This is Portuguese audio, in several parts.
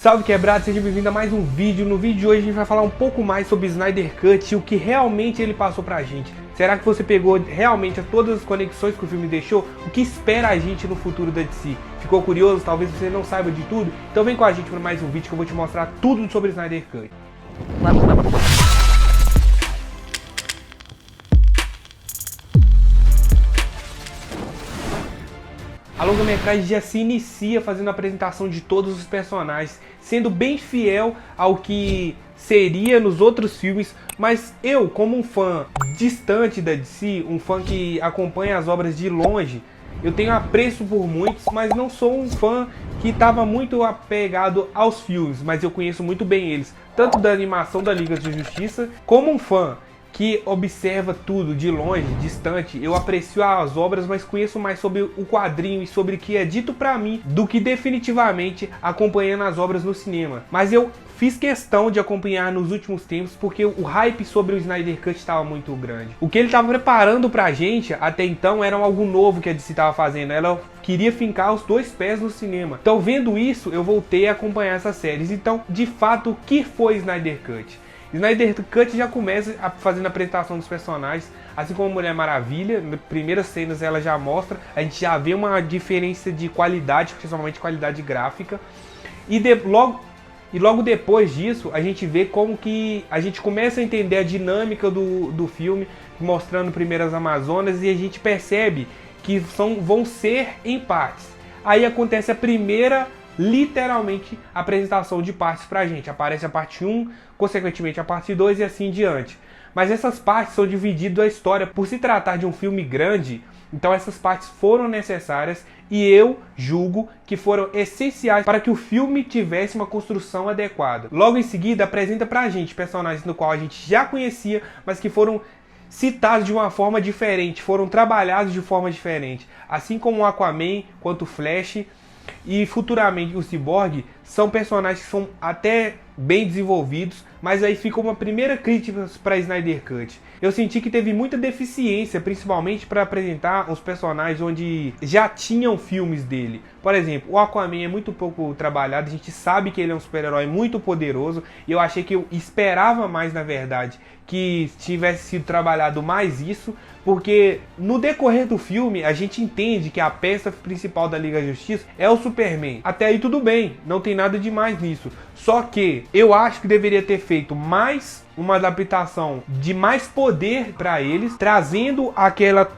Salve quebrado, seja bem-vindo a mais um vídeo. No vídeo de hoje a gente vai falar um pouco mais sobre Snyder Cut e o que realmente ele passou pra gente. Será que você pegou realmente todas as conexões que o filme deixou? O que espera a gente no futuro da DC? Ficou curioso? Talvez você não saiba de tudo? Então vem com a gente para mais um vídeo que eu vou te mostrar tudo sobre Snyder Cut. A longa-metragem já se inicia fazendo a apresentação de todos os personagens, sendo bem fiel ao que seria nos outros filmes, mas eu, como um fã distante da DC, um fã que acompanha as obras de longe, eu tenho apreço por muitos, mas não sou um fã que estava muito apegado aos filmes, mas eu conheço muito bem eles, tanto da animação da Liga da Justiça, como um fã que observa tudo de longe, distante. Eu aprecio as obras, mas conheço mais sobre o quadrinho e sobre o que é dito pra mim do que definitivamente acompanhando as obras no cinema. Mas eu fiz questão de acompanhar nos últimos tempos porque o hype sobre o Snyder Cut estava muito grande. O que ele estava preparando pra gente até então era algo novo que a DC estava fazendo. Ela queria fincar os dois pés no cinema. Então, vendo isso, eu voltei a acompanhar essas séries. Então, de fato, o que foi Snyder Cut? Snyder Cut já começa fazendo a apresentação dos personagens, assim como a Mulher Maravilha. Nas primeiras cenas ela já mostra, a gente já vê uma diferença de qualidade, principalmente qualidade gráfica. E logo depois disso, a gente vê como que a gente começa a entender a dinâmica do filme, mostrando primeiro as Amazonas, e a gente percebe que vão ser em partes. Aí acontece a primeira, literalmente, apresentação de partes pra gente. Aparece a parte 1, consequentemente a parte 2 e assim em diante. Mas essas partes são divididas da história. Por se tratar de um filme grande, então essas partes foram necessárias e eu julgo que foram essenciais para que o filme tivesse uma construção adequada. Logo em seguida apresenta pra gente personagens no qual a gente já conhecia, mas que foram citados de uma forma diferente, foram trabalhados de forma diferente. Assim como o Aquaman, quanto o Flash e futuramente o Cyborg, são personagens que são até bem desenvolvidos, mas aí fica uma primeira crítica para Snyder Cut. Eu senti que teve muita deficiência, principalmente para apresentar os personagens onde já tinham filmes dele. Por exemplo, o Aquaman é muito pouco trabalhado, a gente sabe que ele é um super-herói muito poderoso, e eu achei que eu esperava mais, na verdade, que tivesse sido trabalhado mais isso, porque no decorrer do filme a gente entende que a peça principal da Liga da Justiça é o Superman. Até aí tudo bem, não tem nada demais nisso. Só que eu acho que deveria ter feito mais uma adaptação de mais poder para eles, trazendo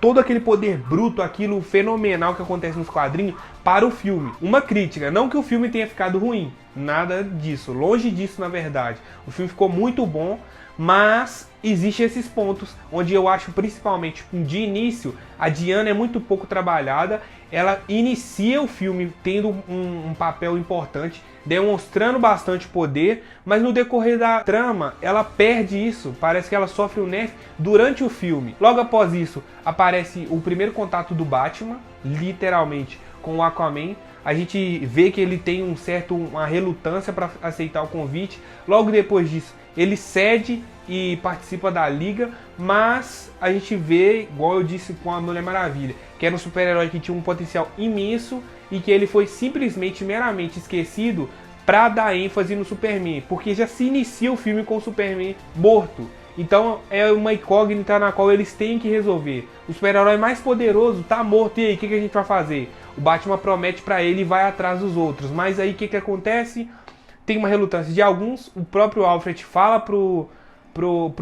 todo aquele poder bruto, aquilo fenomenal que acontece nos quadrinhos para o filme. Uma crítica, não que o filme tenha ficado ruim, nada disso, longe disso na verdade. O filme ficou muito bom, mas existem esses pontos onde eu acho, principalmente de início, a Diana é muito pouco trabalhada. Ela inicia o filme tendo um papel importante, demonstrando bastante poder, mas no decorrer da trama ela perde isso, parece que ela sofre um nerf durante o filme. Logo após isso aparece o primeiro contato do Batman, literalmente, com o Aquaman. A gente vê que ele tem uma relutância para aceitar o convite. Logo depois disso, ele cede e participa da Liga, mas a gente vê, igual eu disse com a Mulher Maravilha, que era um super-herói que tinha um potencial imenso e que ele foi simplesmente, meramente esquecido para dar ênfase no Superman, porque já se inicia o filme com o Superman morto. Então é uma incógnita na qual eles têm que resolver. O super-herói mais poderoso tá morto, e aí o que a gente vai fazer? O Batman promete pra ele e vai atrás dos outros, mas aí o que acontece? Tem uma relutância de alguns, o próprio Alfred fala pro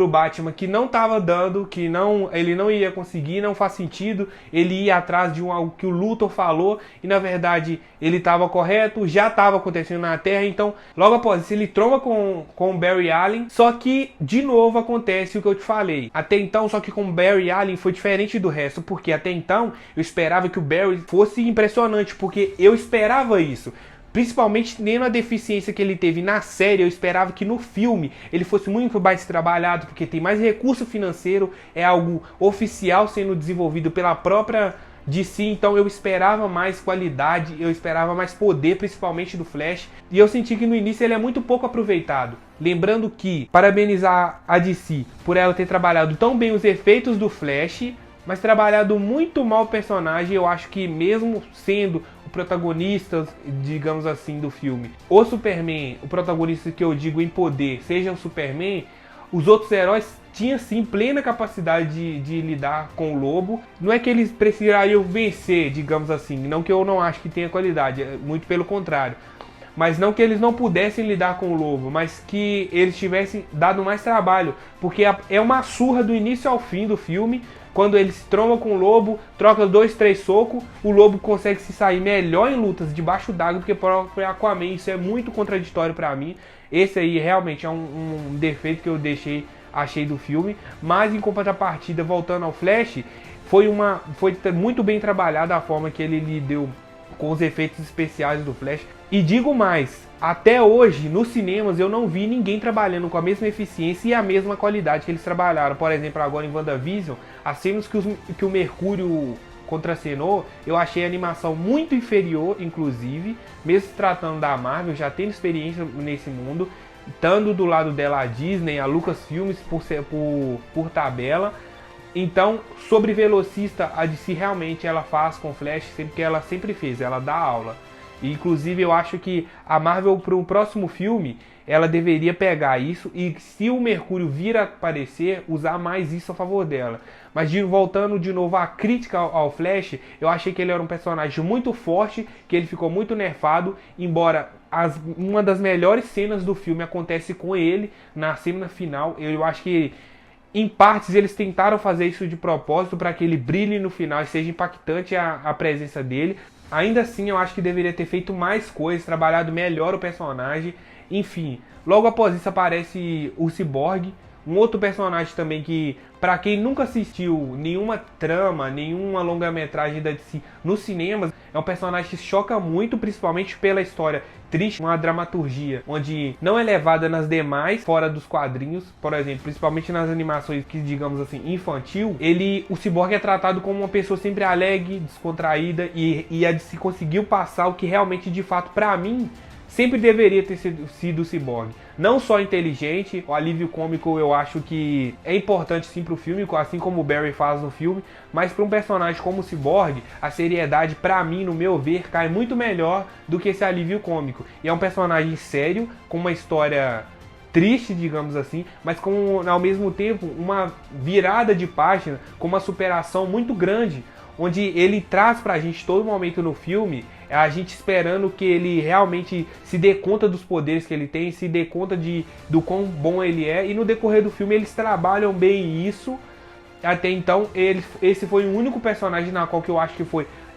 Batman que não estava dando, que ele não ia conseguir, não faz sentido ele ir atrás de algo que o Luthor falou, e na verdade ele estava correto, já estava acontecendo na Terra. Então logo após isso ele tromba com o Barry Allen, só que de novo acontece o que eu te falei. Até então, só que com o Barry Allen foi diferente do resto, porque até então eu esperava que o Barry fosse impressionante, porque eu esperava isso. Principalmente nem na deficiência que ele teve na série, eu esperava que no filme ele fosse muito mais trabalhado, porque tem mais recurso financeiro, é algo oficial sendo desenvolvido pela própria DC, então eu esperava mais qualidade, eu esperava mais poder, principalmente do Flash, e eu senti que no início ele é muito pouco aproveitado. Lembrando que, parabenizar a DC por ela ter trabalhado tão bem os efeitos do Flash, mas trabalhado muito mal o personagem. Eu acho que mesmo sendo protagonistas, digamos assim, do filme, o Superman, o protagonista que eu digo em poder, seja o Superman, os outros heróis tinham sim plena capacidade de lidar com o lobo. Não é que eles precisariam vencer, digamos assim, não que eu não acho que tenha qualidade, muito pelo contrário. Mas não que eles não pudessem lidar com o lobo, mas que eles tivessem dado mais trabalho. Porque é uma surra do início ao fim do filme. Quando eles se trombam com o lobo, troca 2, 3 socos, o lobo consegue se sair melhor em lutas debaixo d'água do que o próprio Aquaman. Isso é muito contraditório pra mim. Esse aí realmente é um defeito que eu achei do filme. Mas em contrapartida, voltando ao Flash, foi muito bem trabalhada a forma que ele lidou com os efeitos especiais do Flash. E digo mais, até hoje nos cinemas eu não vi ninguém trabalhando com a mesma eficiência e a mesma qualidade que eles trabalharam. Por exemplo, agora em WandaVision, as cenas que o Mercúrio contracenou, eu achei a animação muito inferior, inclusive, mesmo se tratando da Marvel, já tendo experiência nesse mundo, estando do lado dela a Disney, a Lucasfilmes por tabela. Então, sobre Velocista, a DC realmente ela faz com Flash, sempre que ela sempre fez, ela dá aula. E, inclusive, eu acho que a Marvel, para o próximo filme, ela deveria pegar isso e, se o Mercúrio vir a aparecer, usar mais isso a favor dela. Mas, voltando de novo à crítica ao Flash, eu achei que ele era um personagem muito forte, que ele ficou muito nerfado, embora uma das melhores cenas do filme acontece com ele, na cena final. Eu acho que em partes eles tentaram fazer isso de propósito para que ele brilhe no final e seja impactante a presença dele. Ainda assim eu acho que deveria ter feito mais coisas, trabalhado melhor o personagem. Enfim, logo após isso aparece o Cyborg, um outro personagem também que, para quem nunca assistiu nenhuma trama, nenhuma longa-metragem da DC nos cinemas, é um personagem que choca muito, principalmente pela história triste, uma dramaturgia onde não é levada nas demais, fora dos quadrinhos, por exemplo, principalmente nas animações que, digamos assim, infantil, o Cyborg é tratado como uma pessoa sempre alegre, descontraída, e a DC conseguiu passar o que realmente, de fato, pra mim, sempre deveria ter sido o Cyborg. Não só inteligente, o alívio cômico eu acho que é importante sim pro filme, assim como o Barry faz no filme, mas para um personagem como o Cyborg, a seriedade, pra mim, no meu ver, cai muito melhor do que esse alívio cômico. E é um personagem sério, com uma história triste, digamos assim, mas com, ao mesmo tempo, uma virada de página, com uma superação muito grande, onde ele traz pra gente todo momento no filme, a gente esperando que ele realmente se dê conta dos poderes que ele tem, se dê conta do quão bom ele é, e no decorrer do filme eles trabalham bem isso. Até então, esse foi o único personagem na qual que eu acho que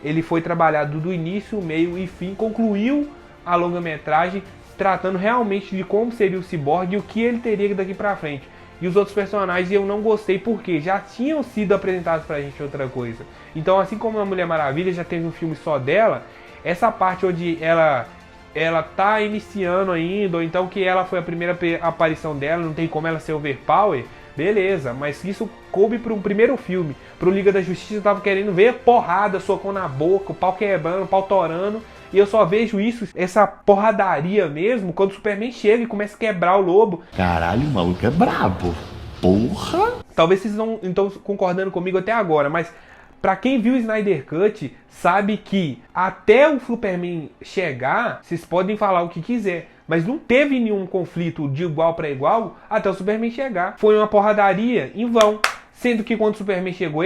ele foi trabalhado do início, meio e fim, concluiu a longa-metragem, tratando realmente de como seria o Cyborg e o que ele teria daqui pra frente. E os outros personagens eu não gostei porque já tinham sido apresentados pra gente outra coisa. Então, assim como a Mulher Maravilha já teve um filme só dela, essa parte onde ela tá iniciando ainda, ou então que ela foi a primeira aparição dela, não tem como ela ser overpower, beleza, mas isso coube para um primeiro filme. Pro Liga da Justiça eu tava querendo ver porrada, socão na boca, o pau quebrando, o pau torando, e eu só vejo isso, essa porradaria mesmo, quando o Superman chega e começa a quebrar o lobo. Caralho, o maluco é brabo. Porra! Talvez vocês não estão concordando comigo até agora, mas pra quem viu o Snyder Cut, sabe que até o Superman chegar, vocês podem falar o que quiser, mas não teve nenhum conflito de igual para igual até o Superman chegar. Foi uma porradaria em vão. Sendo que quando o Superman chegou,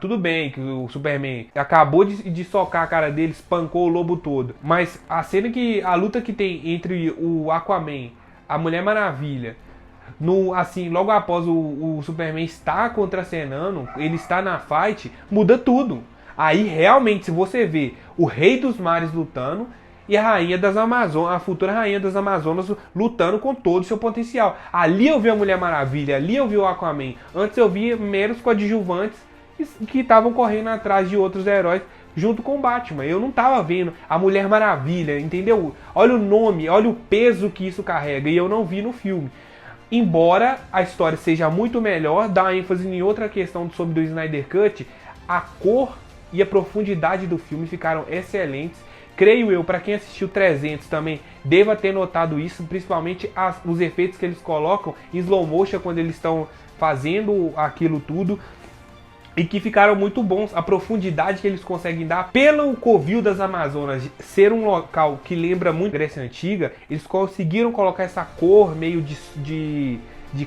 tudo bem que o Superman acabou de socar a cara dele, espancou o lobo todo. Mas a luta que tem entre o Aquaman, a Mulher Maravilha, logo após o Superman estar contracenando, ele está na fight, muda tudo. Aí realmente, se você vê o Rei dos Mares lutando e a Rainha das Amazonas, a futura Rainha das Amazonas lutando com todo o seu potencial. Ali eu vi a Mulher Maravilha, ali eu vi o Aquaman. Antes eu vi meros coadjuvantes que estavam correndo atrás de outros heróis junto com o Batman. Eu não tava vendo a Mulher Maravilha, entendeu? Olha o nome, olha o peso que isso carrega, e eu não vi no filme. Embora a história seja muito melhor, dá ênfase em outra questão sobre o Snyder Cut, a cor e a profundidade do filme ficaram excelentes. Creio eu, para quem assistiu 300 também, deva ter notado isso, principalmente os efeitos que eles colocam em slow motion quando eles estão fazendo aquilo tudo. e que ficaram muito bons. A profundidade que eles conseguem dar pelo Covil das Amazonas ser um local que lembra muito Grécia Antiga, eles conseguiram colocar essa cor meio de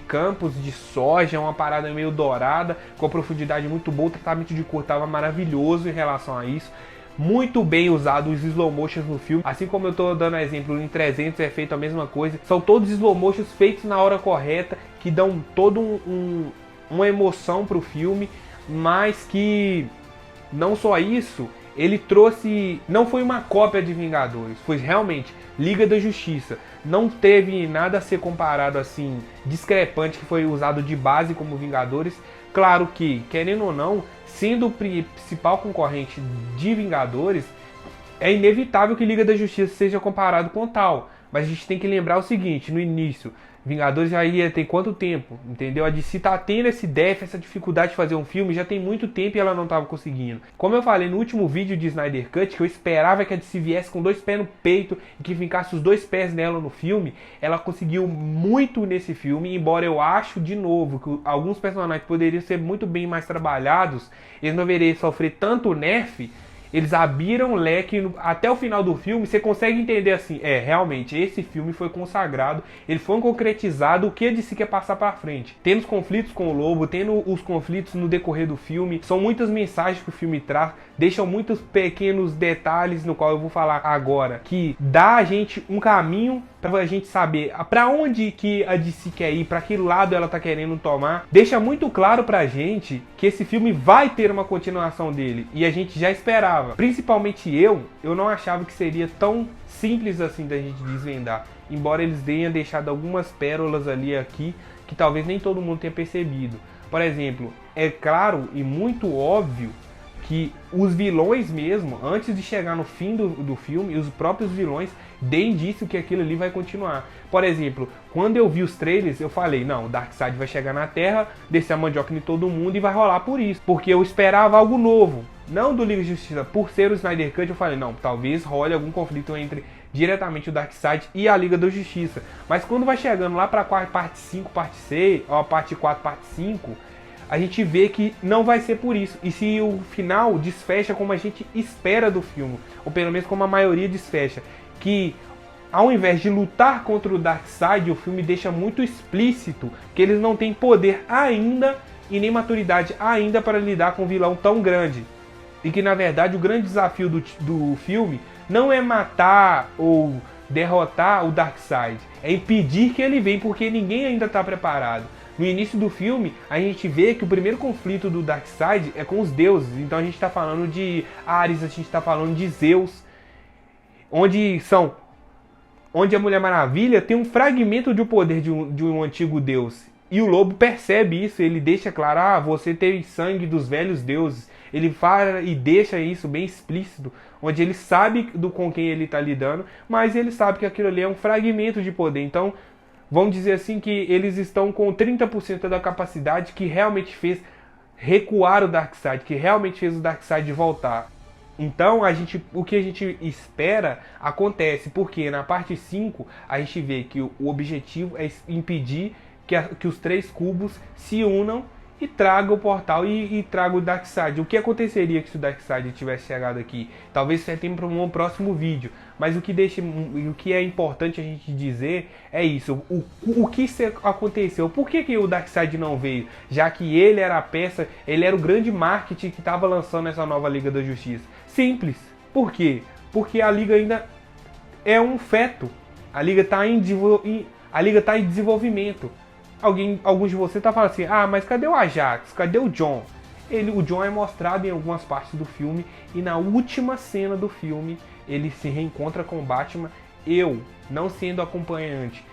campos de soja, uma parada meio dourada, com a profundidade muito boa. O tratamento de cor estava maravilhoso em relação a isso. Muito bem usado os slow motions no filme, assim como eu tô dando exemplo em 300 é feito a mesma coisa. São todos slow motions feitos na hora correta, que dão todo uma emoção pro filme, mas que não só isso, ele trouxe, não foi uma cópia de Vingadores, foi realmente Liga da Justiça. Não teve nada a ser comparado assim, discrepante, que foi usado de base como Vingadores. Claro que, querendo ou não, sendo o principal concorrente de Vingadores, é inevitável que Liga da Justiça seja comparado com tal. Mas a gente tem que lembrar o seguinte, no início, Vingadores já tem quanto tempo, entendeu? A DC tá tendo esse déficit, essa dificuldade de fazer um filme, já tem muito tempo e ela não tava conseguindo. Como eu falei no último vídeo de Snyder Cut, que eu esperava que a DC viesse com 2 pés no peito e que fincasse os 2 pés nela no filme, ela conseguiu muito nesse filme, embora eu acho, de novo, que alguns personagens poderiam ser muito bem mais trabalhados, eles não deveriam sofrer tanto nerf. Eles abriram o leque até o final do filme, você consegue entender assim, realmente, esse filme foi consagrado, ele foi concretizado, o que a DC quer passar pra frente. Tendo os conflitos com o Lobo, tendo os conflitos no decorrer do filme, são muitas mensagens que o filme traz, deixam muitos pequenos detalhes, no qual eu vou falar agora, que dá a gente um caminho pra gente saber pra onde que a DC quer ir, pra que lado ela tá querendo tomar. Deixa muito claro pra gente que esse filme vai ter uma continuação dele, e a gente já esperava. Principalmente eu não achava que seria tão simples assim da gente desvendar, embora eles tenham deixado algumas pérolas ali aqui, que talvez nem todo mundo tenha percebido. Por exemplo, é claro e muito óbvio que os vilões mesmo, antes de chegar no fim do filme, os próprios vilões deem indício que aquilo ali vai continuar. Por exemplo, quando eu vi os trailers, eu falei, não, o Darkseid vai chegar na Terra, descer a mandioca em todo mundo e vai rolar por isso. Porque eu esperava algo novo, não do Liga de Justiça. Por ser o Snyder Cut, eu falei, não, talvez role algum conflito entre diretamente o Darkseid e a Liga da Justiça. Mas quando vai chegando lá pra parte 5, parte 6, ou a parte 4, parte 5... a gente vê que não vai ser por isso. E se o final desfecha como a gente espera do filme, ou pelo menos como a maioria desfecha, que ao invés de lutar contra o Darkseid, o filme deixa muito explícito que eles não têm poder ainda e nem maturidade ainda para lidar com um vilão tão grande. E que na verdade o grande desafio do filme não é matar ou derrotar o Darkseid, é impedir que ele venha, porque ninguém ainda está preparado. No início do filme, a gente vê que o primeiro conflito do Darkseid é com os deuses. Então a gente está falando de Ares, a gente está falando de Zeus, onde a Mulher Maravilha tem um fragmento de poder de um antigo deus. E o Lobo percebe isso, ele deixa claro, você tem sangue dos velhos deuses. Ele fala e deixa isso bem explícito, onde ele sabe com quem ele está lidando, mas ele sabe que aquilo ali é um fragmento de poder. Então, vamos dizer assim que eles estão com 30% da capacidade que realmente fez recuar o Darkseid, que realmente fez o Darkseid voltar. Então, o que a gente espera acontece, porque na parte 5 a gente vê que o objetivo é impedir que os 3 cubos se unam e traga o portal e traga o Darkseid. O que aconteceria se o Darkseid tivesse chegado aqui? Talvez isso tenha para um próximo vídeo. Mas o que é importante a gente dizer é isso. O que aconteceu? Por que o Darkseid não veio? Já que ele era a peça, ele era o grande marketing que estava lançando essa nova Liga da Justiça. Simples. Por quê? Porque a Liga ainda é um feto. A Liga está em desenvolvimento. Alguns de vocês estão falando assim, mas cadê o Ajax? Cadê o John? O John é mostrado em algumas partes do filme e na última cena do filme ele se reencontra com o Batman. Eu, não sendo acompanhante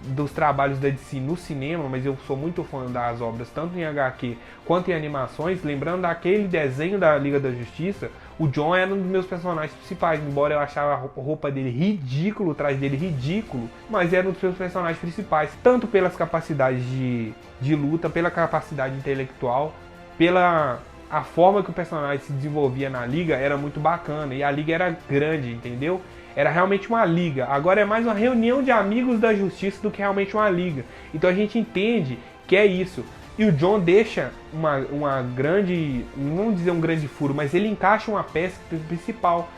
dos trabalhos da DC no cinema, mas eu sou muito fã das obras, tanto em HQ quanto em animações, lembrando daquele desenho da Liga da Justiça, o John era um dos meus personagens principais, embora eu achava a roupa dele ridículo, o traje dele ridículo, mas era um dos meus personagens principais, tanto pelas capacidades de luta, pela capacidade intelectual, pela a forma que o personagem se desenvolvia na Liga, era muito bacana, e a Liga era grande, entendeu? Era realmente uma liga. Agora é mais uma reunião de amigos da justiça do que realmente uma liga. Então a gente entende que é isso. E o John deixa uma grande, não vamos dizer um grande furo, mas ele encaixa uma peça principal.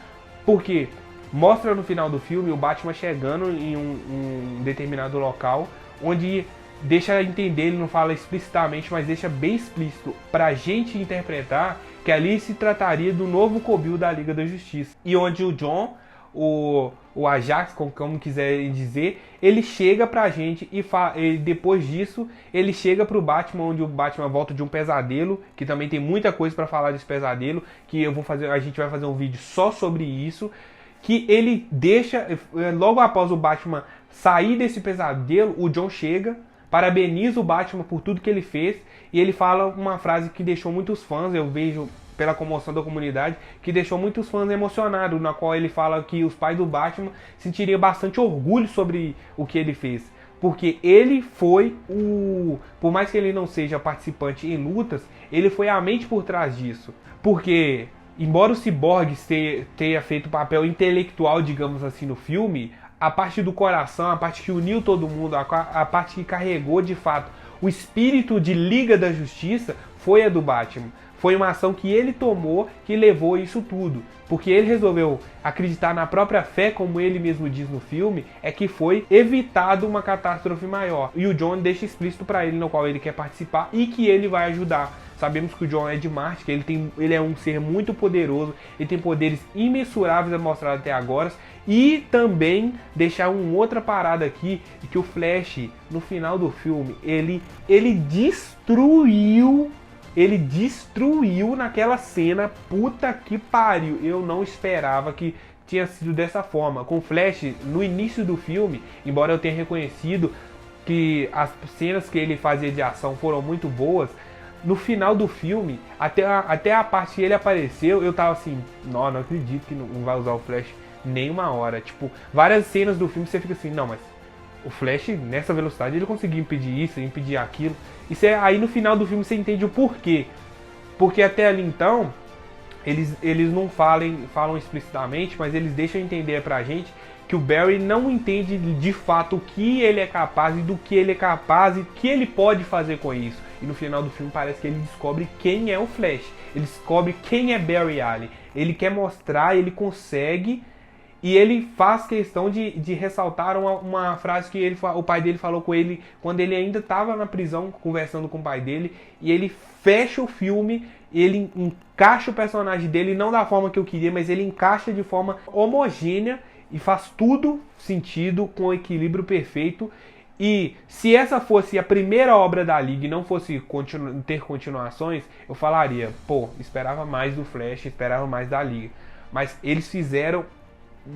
Porque mostra no final do filme o Batman chegando em um determinado local, onde deixa entender, ele não fala explicitamente, mas deixa bem explícito pra gente interpretar que ali se trataria do novo Kobil da Liga da Justiça. E onde o John, o Ajax, como quiserem dizer, ele chega pra gente e depois disso ele chega pro Batman, onde o Batman volta de um pesadelo, que também tem muita coisa pra falar desse pesadelo, que a gente vai fazer um vídeo só sobre isso, que ele deixa, logo após o Batman sair desse pesadelo, o John chega, parabeniza o Batman por tudo que ele fez, e ele fala uma frase que deixou muitos fãs, eu vejo pela comoção da comunidade, que deixou muitos fãs emocionados, na qual ele fala que os pais do Batman sentiriam bastante orgulho sobre o que ele fez. Porque ele foi por mais que ele não seja participante em lutas, ele foi a mente por trás disso. Porque, embora o Cyborg tenha feito um papel intelectual, digamos assim, no filme, a parte do coração, a parte que uniu todo mundo, a parte que carregou de fato o espírito de Liga da Justiça foi a do Batman. Foi uma ação que ele tomou que levou isso tudo. Porque ele resolveu acreditar na própria fé, como ele mesmo diz no filme, é que foi evitado uma catástrofe maior. E o John deixa explícito para ele no qual ele quer participar e que ele vai ajudar. Sabemos que o John é de Marte, que ele é um ser muito poderoso, ele tem poderes imensuráveis demonstrados até agora. E também deixar uma outra parada aqui, que o Flash, no final do filme, ele destruiu naquela cena, puta que pariu. Eu não esperava que tinha sido dessa forma. Com o Flash, no início do filme, embora eu tenha reconhecido que as cenas que ele fazia de ação foram muito boas, no final do filme, até a parte que ele apareceu, eu tava assim, não acredito que não vai usar o Flash nem uma hora. Tipo, várias cenas do filme você fica assim, não, mas o Flash, nessa velocidade, ele conseguiu impedir isso, impedir aquilo. Aí no final do filme você entende o porquê. Porque até ali então, eles não falam explicitamente, mas eles deixam entender pra gente que o Barry não entende de fato o que ele é capaz e do que ele é capaz e o que ele pode fazer com isso. E no final do filme parece que ele descobre quem é o Flash. Ele descobre quem é Barry Allen. Ele quer mostrar, ele consegue. E ele faz questão de ressaltar uma frase que o pai dele falou com ele quando ele ainda estava na prisão, conversando com o pai dele. E ele fecha o filme, ele encaixa o personagem dele, não da forma que eu queria, mas ele encaixa de forma homogênea e faz tudo sentido, com o equilíbrio perfeito. E se essa fosse a primeira obra da Liga e não fosse ter continuações, eu falaria, pô, esperava mais do Flash, esperava mais da Liga. Mas eles fizeram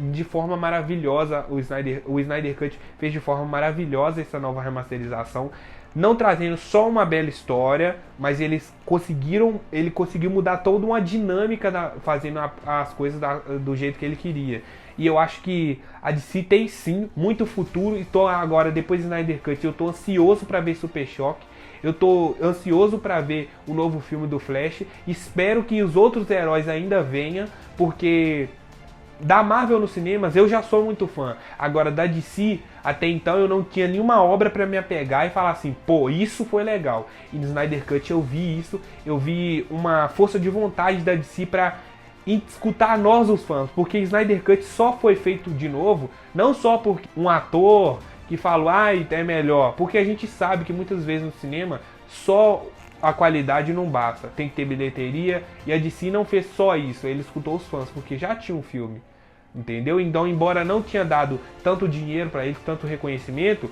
de forma maravilhosa, o Snyder Cut fez de forma maravilhosa essa nova remasterização, não trazendo só uma bela história, mas ele conseguiu mudar toda uma dinâmica, fazendo as coisas do jeito que ele queria. E eu acho que a DC tem sim muito futuro, e tô agora, depois do Snyder Cut, eu tô ansioso para ver Super Choque. Eu tô ansioso para ver o novo filme do Flash. Espero que os outros heróis ainda venham, porque da Marvel nos cinemas eu já sou muito fã. Agora da DC, até então eu não tinha nenhuma obra para me apegar e falar assim, pô, isso foi legal. E no Snyder Cut eu vi isso, eu vi uma força de vontade da DC para escutar nós os fãs, porque Snyder Cut só foi feito de novo, não só por um ator que falou, é melhor, porque a gente sabe que muitas vezes no cinema só a qualidade não basta, tem que ter bilheteria, e a DC não fez só isso, ele escutou os fãs, porque já tinha um filme, entendeu? Então, embora não tinha dado tanto dinheiro para eles, tanto reconhecimento,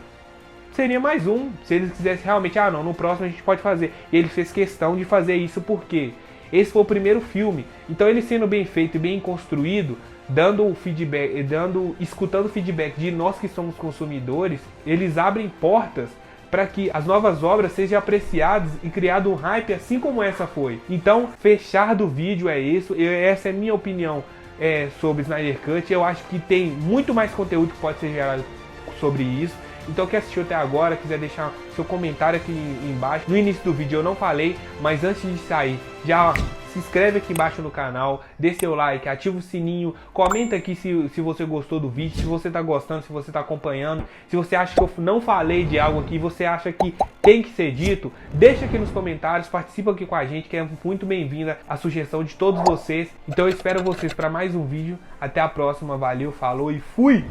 seria mais um, se eles quisessem realmente, não, no próximo a gente pode fazer, e ele fez questão de fazer isso, porque esse foi o primeiro filme, então ele sendo bem feito e bem construído, dando feedback, escutando feedback de nós que somos consumidores, eles abrem portas para que as novas obras sejam apreciadas e criado um hype assim como essa foi. Então, fechar do vídeo é isso, essa é a minha opinião sobre Snyder Cut. Eu acho que tem muito mais conteúdo que pode ser gerado sobre isso. Então, quem assistiu até agora, quiser deixar seu comentário aqui embaixo. No início do vídeo eu não falei, mas antes de sair, já se inscreve aqui embaixo no canal, dê seu like, ativa o sininho, comenta aqui se você gostou do vídeo, se você tá gostando, se você tá acompanhando, se você acha que eu não falei de algo aqui, você acha que tem que ser dito, deixa aqui nos comentários, participa aqui com a gente, que é muito bem-vinda a sugestão de todos vocês. Então eu espero vocês para mais um vídeo, até a próxima, valeu, falou e fui!